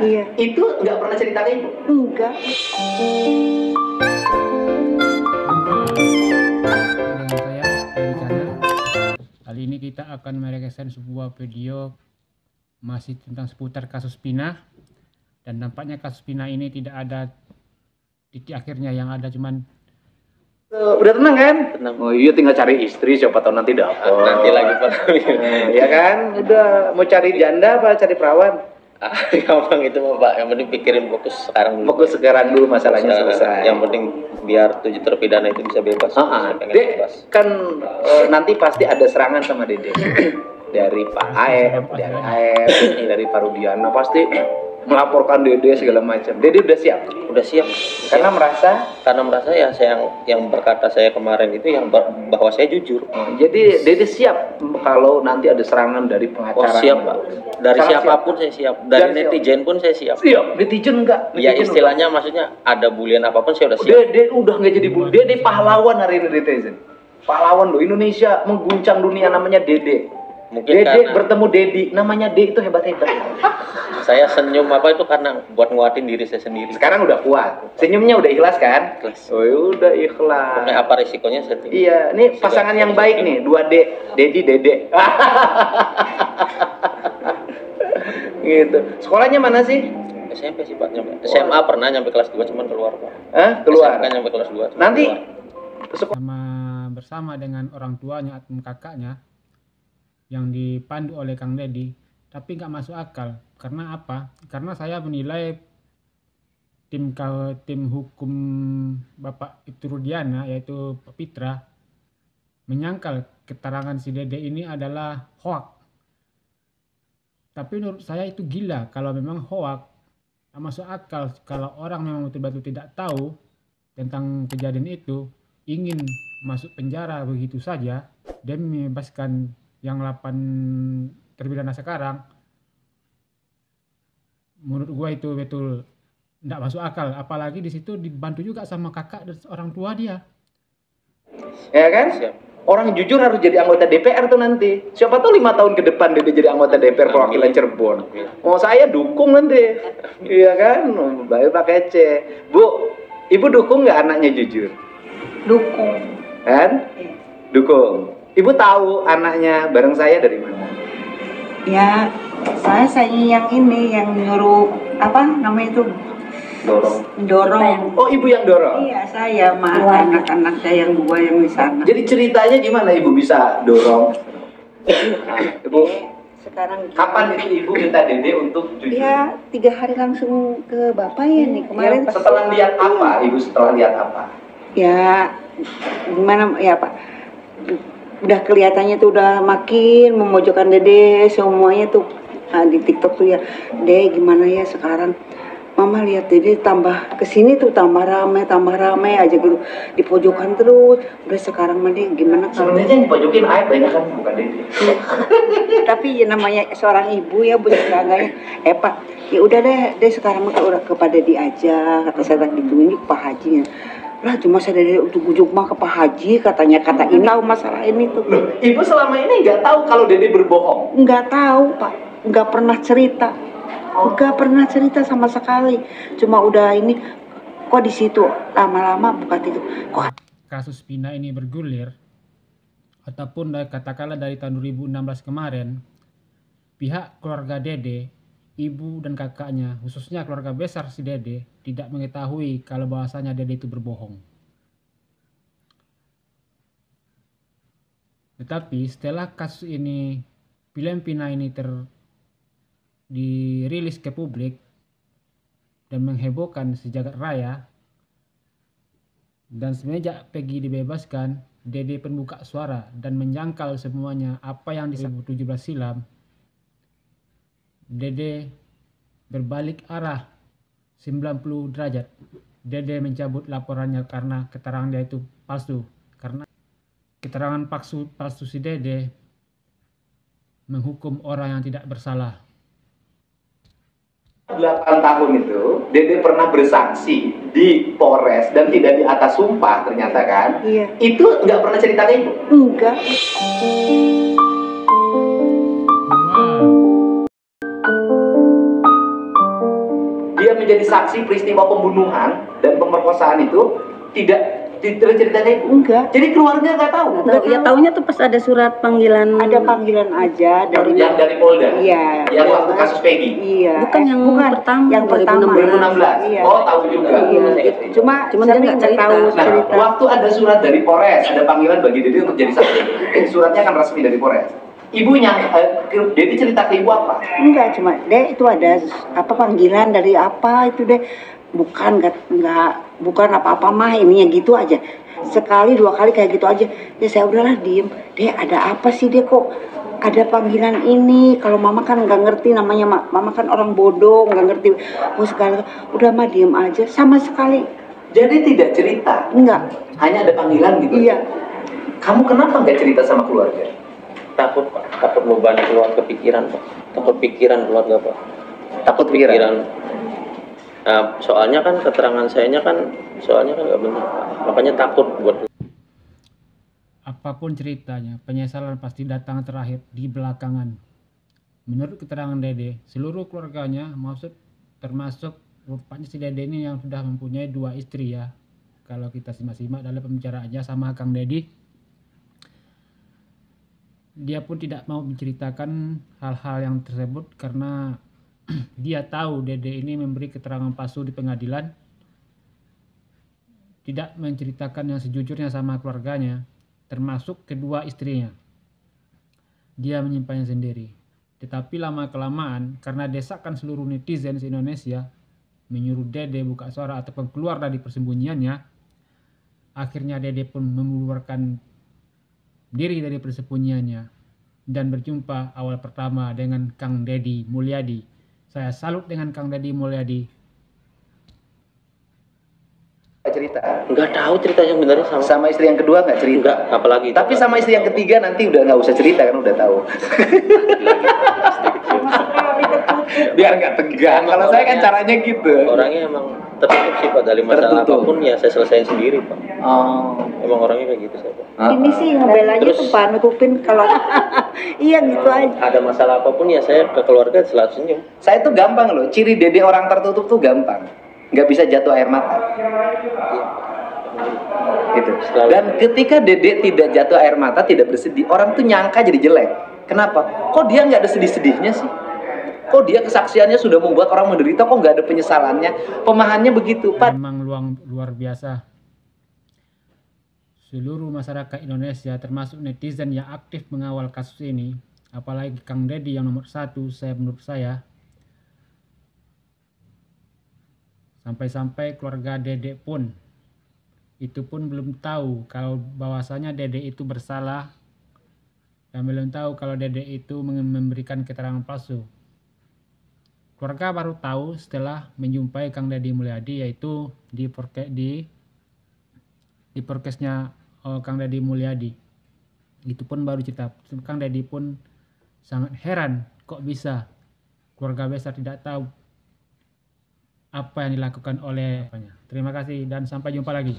Iya. Itu nggak pernah cerita ke ibu? Enggak. Dengan saya dari channel. Kali ini kita akan mereaksikan sebuah video masih tentang seputar kasus Pina, dan nampaknya kasus Pina ini tidak ada titik akhirnya, yang ada cuman Udah tenang kan? Tenang. Oh iya, tinggal cari istri, siapa tahu nanti dapet. Nanti lagi Pak. Ya kan? Udah mau cari janda apa cari perawan? Gampang itu mah Pak, yang penting pikirin fokus sekarang dulu. Fokus sekarang dulu, masalahnya selesai. Yang penting biar 7 terpidana itu bisa bebas. Saya pengen Dek, bebas. kan nanti pasti ada serangan sama Dede. Dari Pak Aep, dari Aep, dari Pak Rudiana pasti melaporkan Dede segala macam. Dede udah siap? Udah siap. Karena merasa Ya saya yang berkata saya kemarin itu yang bahwa saya jujur. jadi Dede siap kalau nanti ada serangan dari Oh pengacara. siap Pak. Dari Sangat siapapun saya siap. Dari Dan netizen pun saya siap. Siap, netizen enggak? Ya Netizen istilahnya maksudnya ada bulian apapun saya udah siap. Dede udah nggak jadi bully. Dede pahlawan hari ini, netizen. Pahlawan loh, Indonesia mengguncang dunia, namanya Dede. Mungkin Dede karena bertemu Dedi, namanya D itu hebat-hebat. saya senyum apa itu karena buat nguatin diri saya sendiri. Sekarang udah kuat, senyumnya udah ikhlas kan? Ikhlas. Oh ya udah ikhlas. Pokoknya apa risikonya saya tinggal. Iya, nih pasangan yang baik nih, 2D, Dedi, Dede. Gitu. Sekolahnya mana sih? SMP sih Pak, nyampe SMA pernah nyampe kelas 2 cuman keluar Pak. Hah? Keluar. SMK nyampe kelas 2 cuman Nanti keluar. bersama dengan orang tuanya atau kakaknya yang dipandu oleh Kang Deddy, tapi nggak masuk akal. Karena apa? Karena saya menilai tim hukum Bapak itu Rudiana, yaitu Pak Pitra, menyangkal keterangan si Dede ini adalah hoak. Tapi menurut saya itu gila kalau memang hoak. Nggak masuk akal kalau orang memang betul-betul tidak tahu tentang kejadian itu, ingin masuk penjara begitu saja dan membebaskan yang 8 terpidana sekarang. Menurut gua itu betul tidak masuk akal, apalagi di situ dibantu juga sama kakak dan orang tua dia. ya kan? Siap. Orang jujur harus jadi anggota DPR tuh nanti. Siapa tahu 5 tahun ke depan dia jadi anggota DPR perwakilan Cirebon. Oh saya dukung nanti, iya kan? Baik Pak Kece. Bu, ibu dukung nggak anaknya jujur? Dukung. Kan? Dukung. Ibu tahu anaknya bareng saya dari mana? Ya, saya yang ini yang nyuruh apa namanya itu dorong. Oh, ibu yang dorong. Iya, saya sama anak-anak saya yang 2 yang di sana. Jadi ceritanya gimana ibu bisa dorong? Ibu, Sekarang kapan itu ibu minta Dede untuk jujur? ya 3 hari langsung ke bapak ya nih kemarin. Setelah lihat apa? Ibu setelah lihat apa? Ya gimana ya Pak? Udah kelihatannya tuh udah makin memojokkan Dede semuanya tuh. Nah, di TikTok tuh ya, Dede gimana ya sekarang? Mama lihat Dede tambah kesini tuh tambah rame aja gitu, di pojokan terus. Udah sekarang mah Dede gimana kalau Sebenarnya yang dipojokin Aib banyak kan, bukan Dede. tapi ya namanya seorang ibu ya enggaknya Pak ya udah deh sekarang mah udah kepada dia aja, kata saya tadi ini Pak Hajinya lah, cuma saya dari ujuk-ujuk mah ke Pak Haji katanya, kata ini tahu masalah ini tuh. Ibu selama ini nggak tahu kalau Dede berbohong? Nggak tahu Pak, nggak pernah cerita, nggak pernah cerita sama sekali, cuma udah ini kok di situ lama-lama bukan itu kok Kasus Pina ini bergulir, ataupun katakanlah dari tahun 2016 kemarin, pihak keluarga Dede, ibu dan kakaknya, khususnya keluarga besar si Dede, tidak mengetahui kalau bahwasanya Dede itu berbohong. Tetapi setelah kasus ini, film Pina ini dirilis ke publik dan menghebohkan sejagat raya, dan semenjak Peggy dibebaskan, Dede pun buka suara dan menyangkal semuanya apa yang di 2017 silam. Dede berbalik arah 90 derajat. Dede mencabut laporannya karena keterangan dia itu palsu. Karena keterangan palsu si Dede menghukum orang yang tidak bersalah. 8 tahun itu Dede pernah bersaksi di Polres dan tidak di atas sumpah ternyata kan? Iya. Itu nggak pernah cerita ke ibu? enggak. dia menjadi saksi peristiwa pembunuhan dan pemerkosaan itu tidak ceritanya ibu. Enggak. Jadi keluarga nggak tahu. Nggak tahu. Ya taunya tuh pas ada surat panggilan. Ada panggilan aja dari Yang dari Polda. Iya. Yang waktu kasus Peggy. Iya. Bukan yang pertama, Yang pertama. 2016. 2016. Iya. Oh, tahu juga. Iya. Cuma Cuman saya dia nggak nggak cerita. tahu Nah, cerita. waktu ada surat dari Polres, ada panggilan bagi Dede untuk jadi saksi. Suratnya kan resmi dari Polres. Ibunya, Dede cerita ke ibu apa? Enggak, cuma deh itu ada apa panggilan dari apa itu deh. Bukan apa-apa mah, ininya gitu aja. Sekali dua kali kayak gitu aja. Ya saya udahlah diem. Deh ada apa sih deh kok ada panggilan ini? Kalau mama kan nggak ngerti namanya, mama kan orang bodoh nggak ngerti. Oh segala, udah mah diem aja. Sama sekali Jadi tidak cerita, enggak. hanya ada panggilan gitu. Iya. Kamu kenapa nggak cerita sama keluarga? Takut Pak, takut beban keluarga pikiran Pak, takut pikiran keluarga Pak, Takut pikiran. Nah, soalnya kan keterangan sayanya kan soalnya kan nggak benar Pak. Makanya takut buat. Apapun ceritanya, penyesalan pasti datang terakhir di belakangan. Menurut keterangan Dede, seluruh keluarganya, termasuk rupanya si Dede ini yang sudah mempunyai 2 istri ya. Kalau kita simak-simak dalam pembicaraannya sama Kang Dedi, dia pun tidak mau menceritakan hal-hal yang tersebut karena dia tahu Dede ini memberi keterangan palsu di pengadilan, tidak menceritakan yang sejujurnya sama keluarganya, termasuk kedua istrinya. Dia menyimpannya sendiri. Tetapi lama-kelamaan, karena desakan seluruh netizen se-Indonesia menyuruh Dede buka suara ataupun keluar dari persembunyiannya, akhirnya Dede pun mengeluarkan diri dari persembunyiannya dan berjumpa awal pertama dengan Kang Deddy Mulyadi. Saya salut dengan Kang Deddy Mulyadi. Cerita. Nggak tahu ceritanya sebenarnya sama. Sama istri yang kedua nggak cerita. Enggak, apalagi. Tapi sama istri yang ketiga nanti udah nggak usah cerita kan udah tahu. Biar nggak tegang. Kalau saya kan caranya gitu. Orangnya emang tertutup sih Pak, dari masalah Tertutup. apapun ya saya selesaiin sendiri Pak. Oh. Emang orangnya kayak gitu saya Pak. Ini sih ngebelanya Terus- tuh Pak, nutupin kalau iya gitu aja. Ada masalah apapun ya saya ke keluarga selalu senyum. Saya tuh gampang loh. Ciri Dede orang tertutup tuh gampang. Nggak bisa jatuh air mata. Gitu. Selalu. Dan ketika Dede tidak jatuh air mata, tidak bersedih, orang tuh nyangka jadi jelek. Kenapa? Kok dia nggak ada sedih-sedihnya sih? Kok dia kesaksiannya sudah membuat orang menderita, kok nggak ada penyesalannya? Pemahamannya begitu, Pak. Memang luar biasa. Seluruh masyarakat Indonesia termasuk netizen yang aktif mengawal kasus ini, apalagi Kang Deddy yang nomor 1 menurut saya. Sampai-sampai keluarga Dede pun itu pun belum tahu kalau bahwasanya Dede itu bersalah dan belum tahu kalau Dede itu memberikan keterangan palsu. Keluarga baru tahu setelah menjumpai Kang Deddy Mulyadi, yaitu di podcastnya Kang Deddy Mulyadi. Itu pun baru cerita. Kang Deddy pun sangat heran kok bisa keluarga besar tidak tahu apa yang dilakukan oleh apanya. Terima kasih dan sampai jumpa lagi.